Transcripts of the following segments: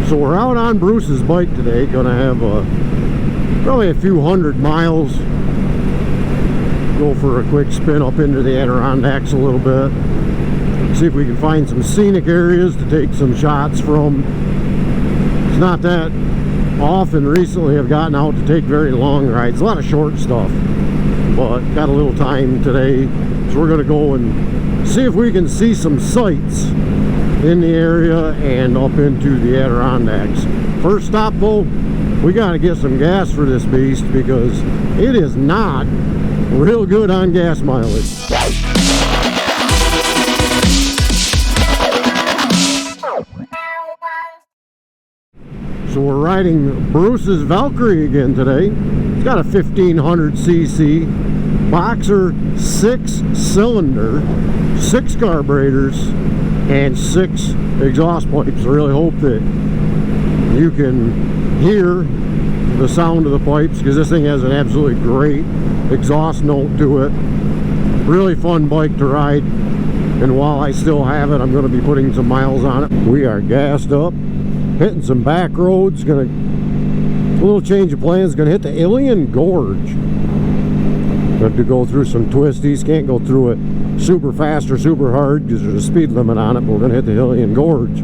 So we're out on Bruce's bike today. Gonna have probably a few 100 miles. Go for a quick spin up into the Adirondacks a little bit. See if we can find some scenic areas to take some shots from. It's not that often recently I've gotten out to take very long rides. A lot of short stuff. But got a little time today. So we're gonna go and see if we can see some sights in the area and up into the Adirondacks. First stop though, we got to get some gas for this beast because it is not real good on gas mileage. So we're riding Bruce's Valkyrie again today. It's got a 1500cc boxer 6-cylinder, 6 carburetors, and 6 exhaust pipes. I really hope that you can hear the sound of the pipes because this thing has an absolutely great exhaust note to it. Really fun bike to ride, and while I still have it, I'm going to be putting some miles on it. We are gassed up, hitting some back roads. A little change of plans. Going to hit the Ilion Gorge. Have to go through some twisties. Can't go through it super fast or super hard because there's a speed limit on it, but we're going to hit the Ilion Gorge.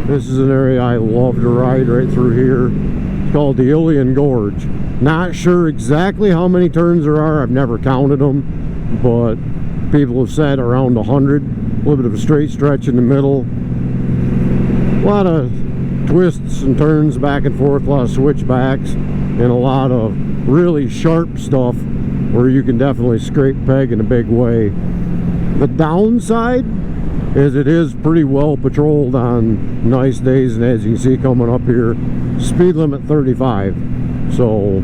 This is an area I love to ride right through here. It's called the Ilion Gorge. Not sure exactly how many turns there are. I've never counted them, but people have said around 100. A little bit of a straight stretch in the middle. A lot of twists and turns back and forth, a lot of switchbacks, and a lot of really sharp stuff where you can definitely scrape peg in a big way. The downside is it is pretty well patrolled on nice days, and as you can see coming up here, speed limit 35, so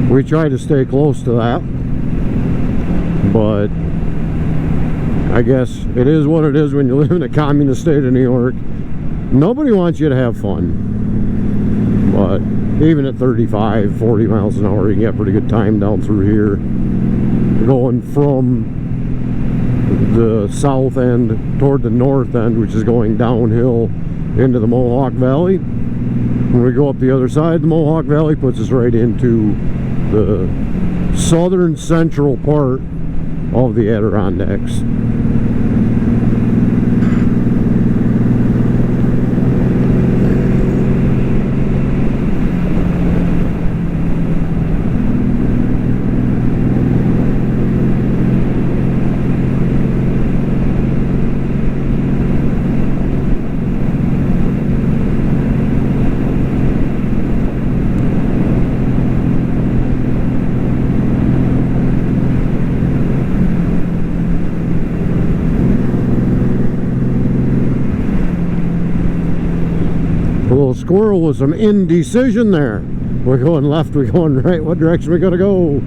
we try to stay close to that, but I guess it is what it is when you live in the communist state of New York. Nobody wants you to have fun, but even at 35, 40 miles an hour, you can get pretty good time down through here, going from the south end toward the north end, which is going downhill into the Mohawk Valley. When we go up the other side, the Mohawk Valley puts us right into the southern central part of the Adirondacks. A little squirrel with some indecision there. We're going left, we're going right. What direction are we gonna go?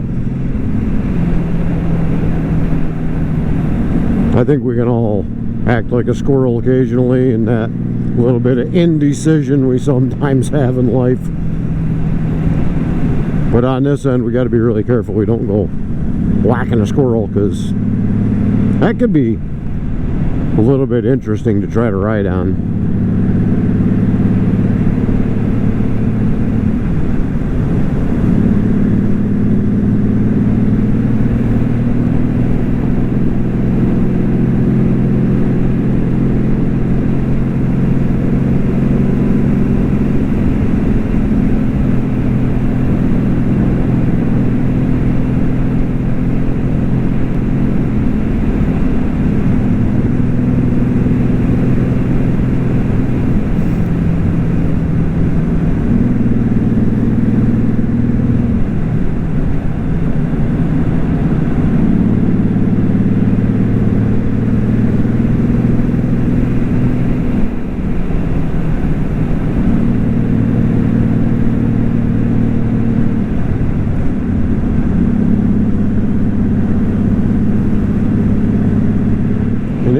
I think we can all act like a squirrel occasionally, and that little bit of indecision we sometimes have in life. But on this end, we got to be really careful we don't go whacking a squirrel, because that could be a little bit interesting to try to ride on.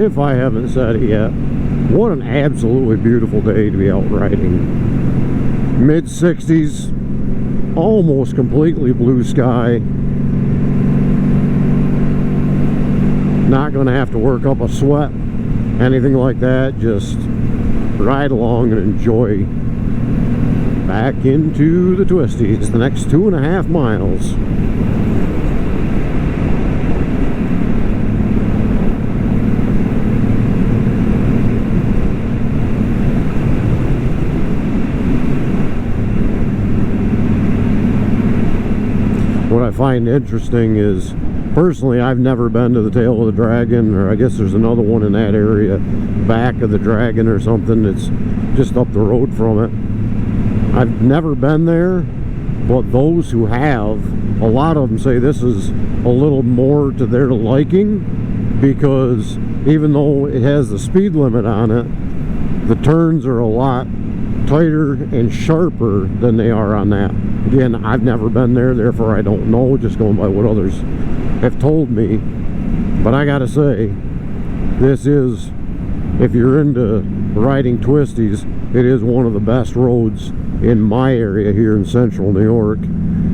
if I haven't said it yet. What an absolutely beautiful day to be out riding. Mid-60s, almost completely blue sky. Not going to have to work up a sweat, anything like that. Just ride along and enjoy. Back into the twisties, the next 2.5 miles. What I find interesting is, personally, I've never been to the Tail of the Dragon, or I guess there's another one in that area, back of the Dragon or something that's just up the road from it. I've never been there, but those who have, a lot of them say this is a little more to their liking, because even though it has the speed limit on it, the turns are a lot tighter and sharper than they are on that. Again, I've never been there, therefore I don't know, just going by what others have told me. But I gotta say, this is, if you're into riding twisties, it is one of the best roads in my area here in central New York.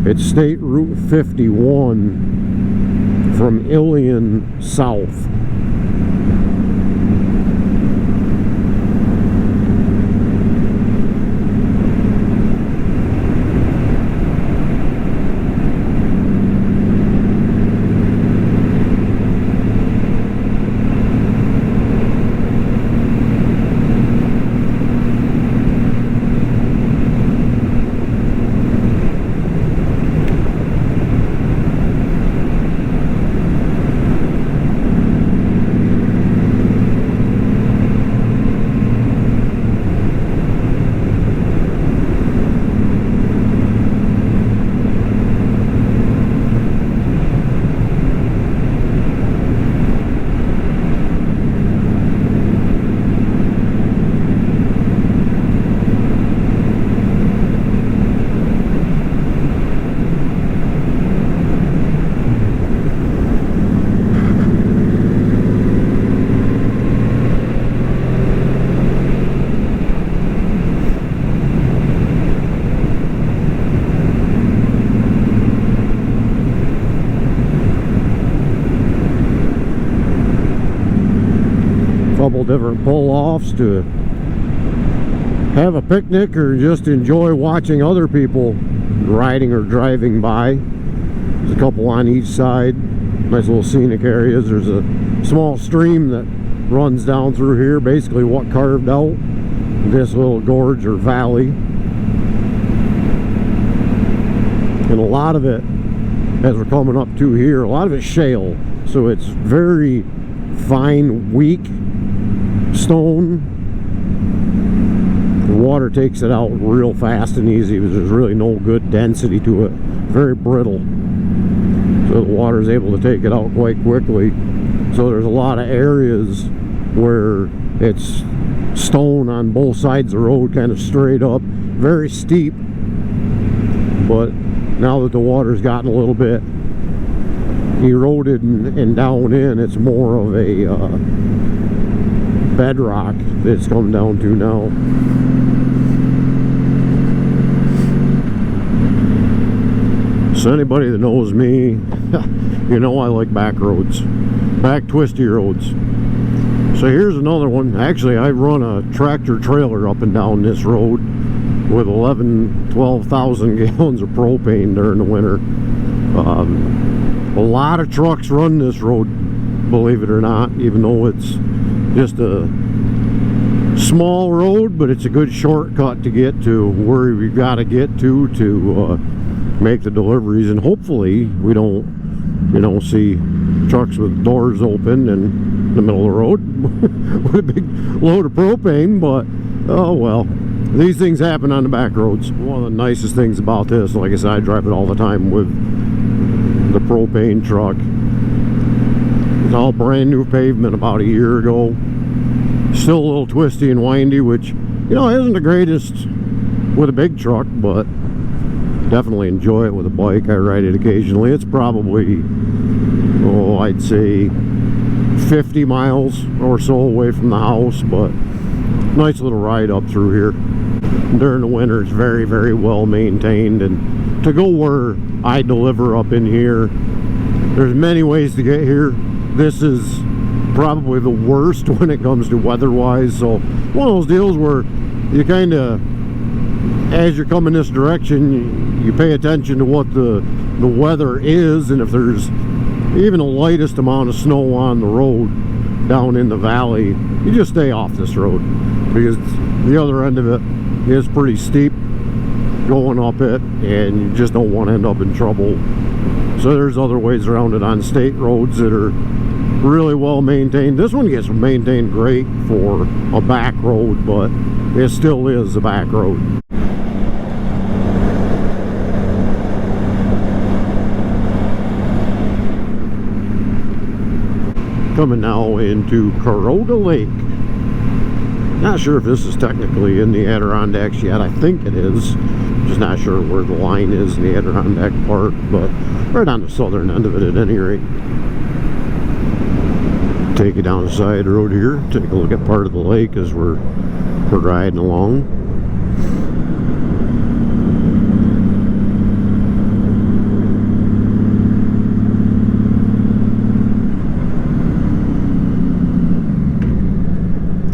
It's State Route 51 from Ilion south. Couple different pull-offs to have a picnic or just enjoy watching other people riding or driving by. There's a couple on each side, nice little scenic areas. There's a small stream that runs down through here, basically what carved out this little gorge or valley. And a lot of it, as we're coming up to here, a lot of it's shale, so it's very fine, weak stone. The water takes it out real fast and easy. There's really no good density to it. Very brittle, so the water is able to take it out quite quickly. So there's a lot of areas where it's stone on both sides of the road, kind of straight up, very steep. But now that the water's gotten a little bit eroded and down in, it's more of a bedrock that it's coming down to now. So anybody that knows me, you know I like back roads, back twisty roads. So here's another one. Actually, I run a tractor trailer up and down this road with 12,000 gallons of propane during the winter. A lot of trucks run this road, believe it or not, even though it's just a small road, but it's a good shortcut to get to where we've got to get to make the deliveries. And hopefully we don't, see trucks with doors open in the middle of the road with a big load of propane. But oh well, these things happen on the back roads. One of the nicest things about this, like I said, I drive it all the time with the propane truck. It's all brand new pavement about a year ago. Still a little twisty and windy, which, isn't the greatest with a big truck, but definitely enjoy it with a bike. I ride it occasionally. It's probably, I'd say 50 miles or so away from the house, but nice little ride up through here. During the winter, it's very, very well maintained, and to go where I deliver up in here, there's many ways to get here. This is probably the worst when it comes to weather-wise, so one of those deals where you kind of, as you're coming this direction, you pay attention to what the weather is, and if there's even the lightest amount of snow on the road down in the valley, you just stay off this road, because the other end of it is pretty steep going up it, and you just don't want to end up in trouble. So there's other ways around it on state roads that are really well maintained. This one gets maintained great for a back road, but it still is a back road. Coming now into Sacandaga Lake. Not sure if this is technically in the Adirondacks yet. I think it is. Just not sure where the line is in the Adirondack Park, but right on the southern end of it at any rate. Take you down the side road here. Take a look at part of the lake as we're riding along.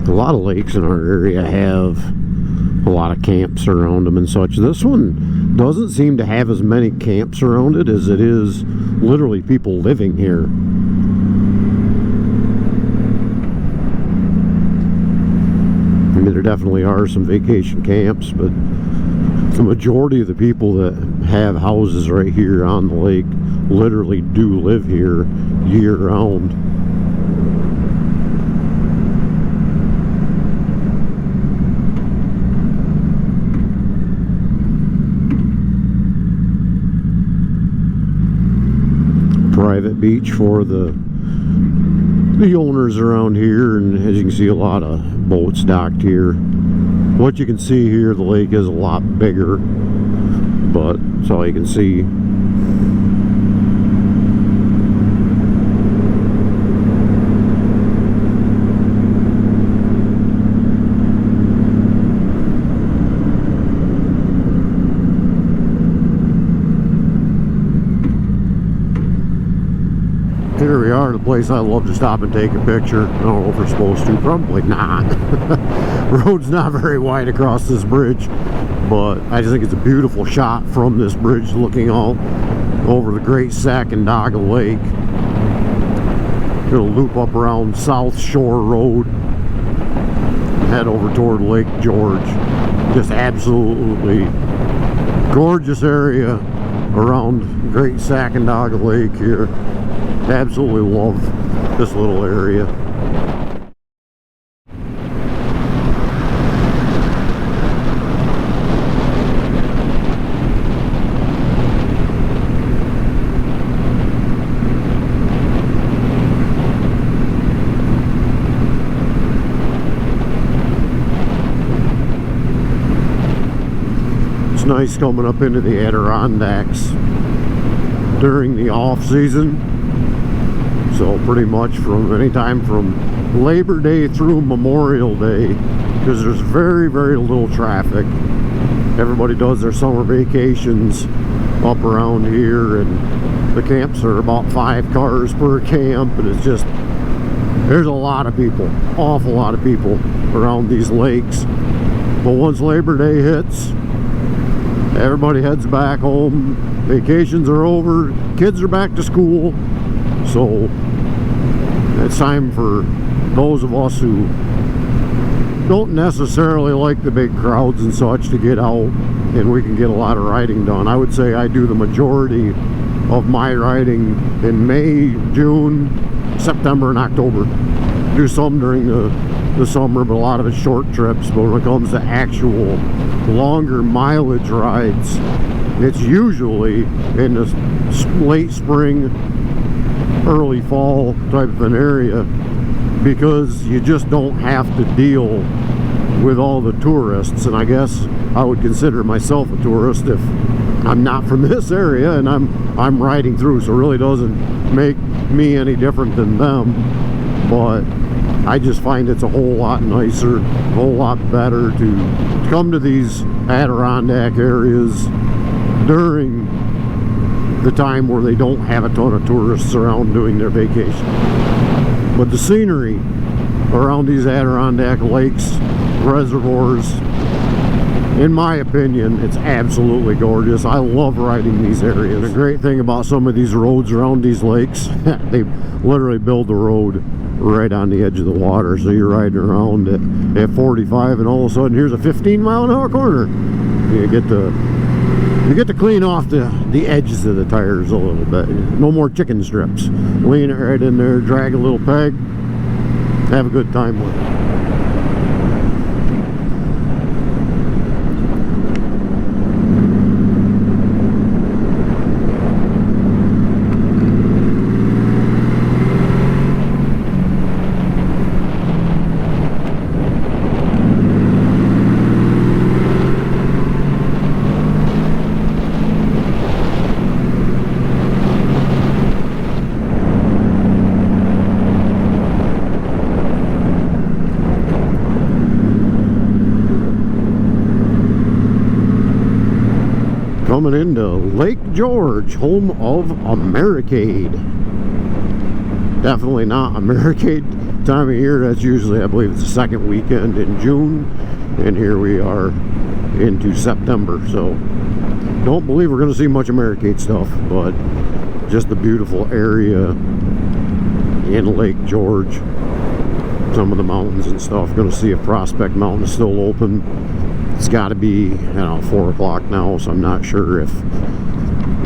A lot of lakes in our area have a lot of camps around them and such. This one doesn't seem to have as many camps around it as it is literally people living here. I mean, there definitely are some vacation camps, but the majority of the people that have houses right here on the lake literally do live here year round. Private beach for the owners around here, and as you can see, a lot of boats docked here. What you can see here, the lake is a lot bigger, but that's all you can see. Here we are, the place I love to stop and take a picture. I don't know if we're supposed to, probably not. Road's not very wide across this bridge, but I just think it's a beautiful shot from this bridge looking out over the great Sacandaga Lake. Gonna loop up around South Shore Road, head over toward Lake Gorge. Just absolutely gorgeous area around great Sacandaga Lake here. Absolutely love this little area. It's nice coming up into the Adirondacks during the off season. So pretty much from any time from Labor Day through Memorial Day, because there's very, very little traffic. Everybody does their summer vacations up around here, and the camps are about 5 cars per camp, and it's just, there's a lot of people, awful lot of people around these lakes. But once Labor Day hits, everybody heads back home, vacations are over, kids are back to school. So it's time for those of us who don't necessarily like the big crowds and such to get out, and we can get a lot of riding done. I would say I do the majority of my riding in May, June, September, and October. Do some during the summer, but a lot of it's short trips. But when it comes to actual longer mileage rides, it's usually in the late spring, early fall type of an area, because you just don't have to deal with all the tourists. And I guess I would consider myself a tourist if I'm not from this area and I'm riding through, so it really doesn't make me any different than them. but I just find it's a whole lot nicer, a whole lot better to come to these Adirondack areas during the time where they don't have a ton of tourists around doing their vacation. But the scenery around these Adirondack lakes, reservoirs, in my opinion, it's absolutely gorgeous. I love riding these areas. The great thing about some of these roads around these lakes, they literally build the road right on the edge of the water, so you're riding around at 45 and all of a sudden here's a 15-mile-an-hour corner. You get to clean off the edges of the tires a little bit. No more chicken strips. Lean it right in there, drag a little peg, have a good time with it. Coming into Lake Gorge, home of Americade. Definitely not Americade time of year. That's usually, I believe, it's the second weekend in June, and here we are into September. So don't believe we're going to see much Americade stuff, but just the beautiful area in Lake Gorge. Some of the mountains and stuff. Going to see if Prospect Mountain is still open. It's got to be, 4 o'clock now, so I'm not sure if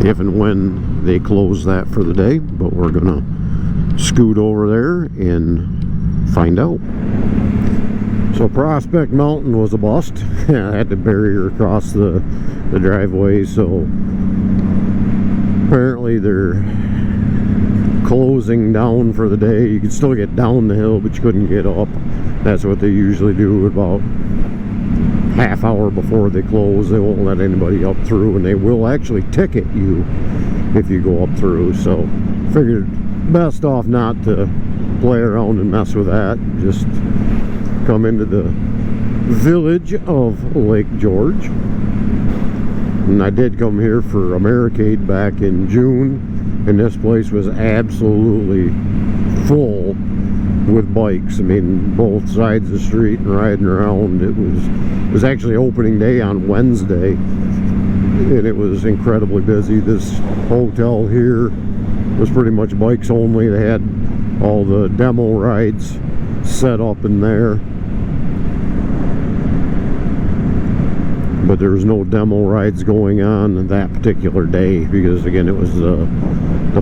and when they close that for the day, but we're gonna scoot over there and find out. So Prospect Mountain was a bust. I had to barrier across the driveway, so apparently they're closing down for the day. You could still get down the hill, but you couldn't get up. That's what they usually do about half hour before they close. They won't let anybody up through, and they will actually ticket you if you go up through. So figured best off not to play around and mess with that. Just come into the village of Lake Gorge. And I did come here for Americade back in June, and this place was absolutely full with bikes. I mean, both sides of the street and riding around. It was actually opening day on Wednesday, and it was incredibly busy. This hotel here was pretty much bikes only. They had all the demo rides set up in there, but there was no demo rides going on that particular day because, again, it was the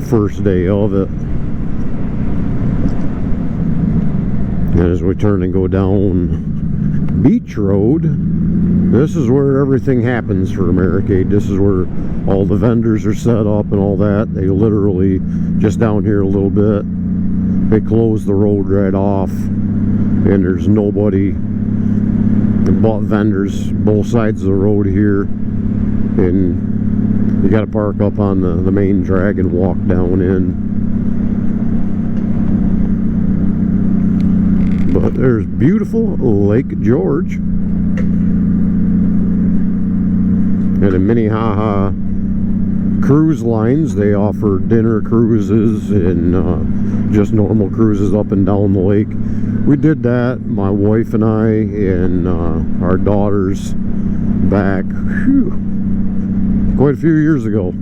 first day of it. And as we turn and go down Beach Road, this is where everything happens for Americade. This is where all the vendors are set up and all that. They literally, just down here a little bit, they close the road right off, and there's nobody but vendors both sides of the road here, and you got to park up on the main drag and walk down in. But there's beautiful Lake Gorge. And in Minnehaha Cruise Lines, they offer dinner cruises and just normal cruises up and down the lake. We did that, my wife and I, and our daughters, back quite a few years ago.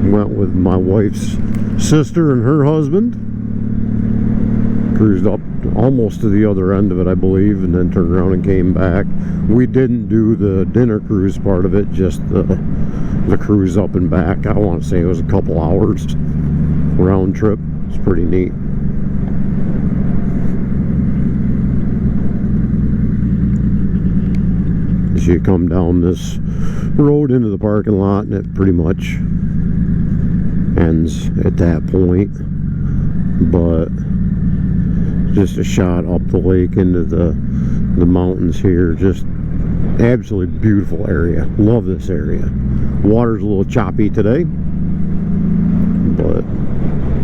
Went with my wife's sister and her husband. Cruised up almost to the other end of it, I believe, and then turned around and came back. We didn't do the dinner cruise part of it, just the cruise up and back. I want to say it was a couple hours round trip. It's pretty neat. As you come down this road into the parking lot, and it pretty much ends at that point. But just a shot up the lake into the mountains here. Just absolutely beautiful area. Love this area. Water's a little choppy today, but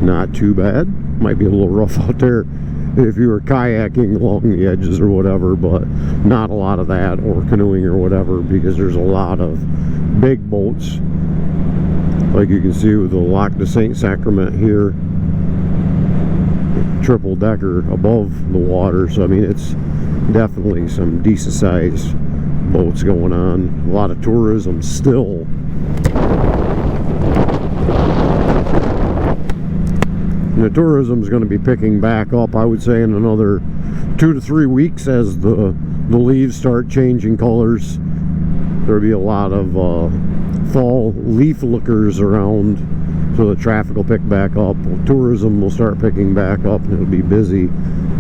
not too bad. Might be a little rough out there if you were kayaking along the edges or whatever, but not a lot of that, or canoeing or whatever, because there's a lot of big boats, like you can see with the Lac de Saint Sacrament here, triple decker above the water. So I mean, it's definitely some decent sized boats going on. A lot of tourism still. And the tourism is going to be picking back up, I would say, in another 2 to 3 weeks as the leaves start changing colors. There'll be a lot of fall leaf lookers around, so the traffic will pick back up. Tourism will start picking back up, and it'll be busy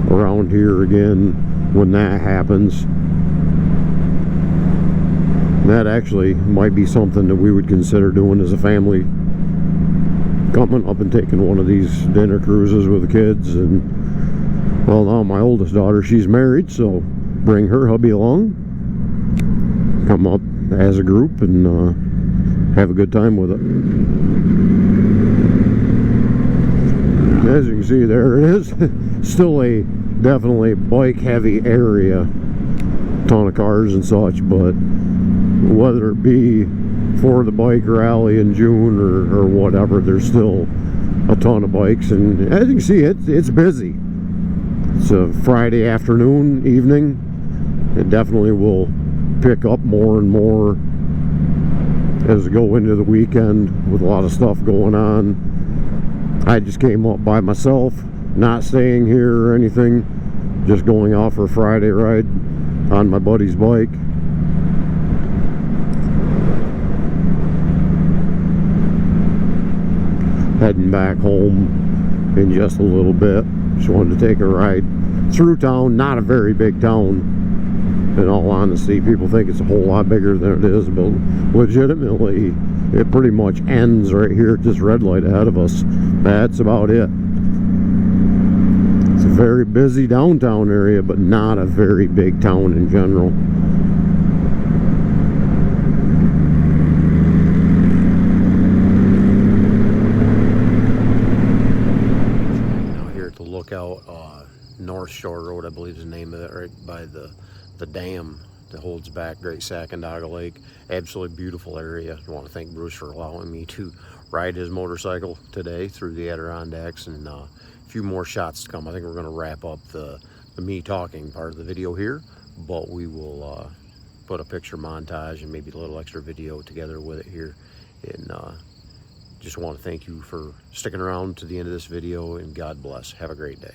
around here again when that happens. That actually might be something that we would consider doing as a family, coming up and taking one of these dinner cruises with the kids. And well, now my oldest daughter, she's married, so bring her hubby along, come up as a group and have a good time with it. As you can see, there it is. Still a definitely bike heavy area, ton of cars and such, but whether it be for the bike rally in June or whatever, there's still a ton of bikes. And as you can see, it's busy. It's a Friday afternoon, evening. It definitely will pick up more and more as we go into the weekend with a lot of stuff going on. I just came up by myself, not staying here or anything, just going off for a Friday ride on my buddy's bike. Heading back home in just a little bit. Just wanted to take a ride through town. Not a very big town, in all honesty. People think it's a whole lot bigger than it is, but legitimately it pretty much ends right here at this red light ahead of us. That's about it. It's a very busy downtown area, but not a very big town in general. Lookout North Shore Road, I believe is the name of it, right by the dam that holds back Great Sacandaga Lake. Absolutely beautiful area. I want to thank Bruce for allowing me to ride his motorcycle today through the Adirondacks, and a few more shots to come. I think we're going to wrap up the me talking part of the video here, but we will put a picture montage and maybe a little extra video together with it here. And just want to thank you for sticking around to the end of this video, and God bless. Have a great day.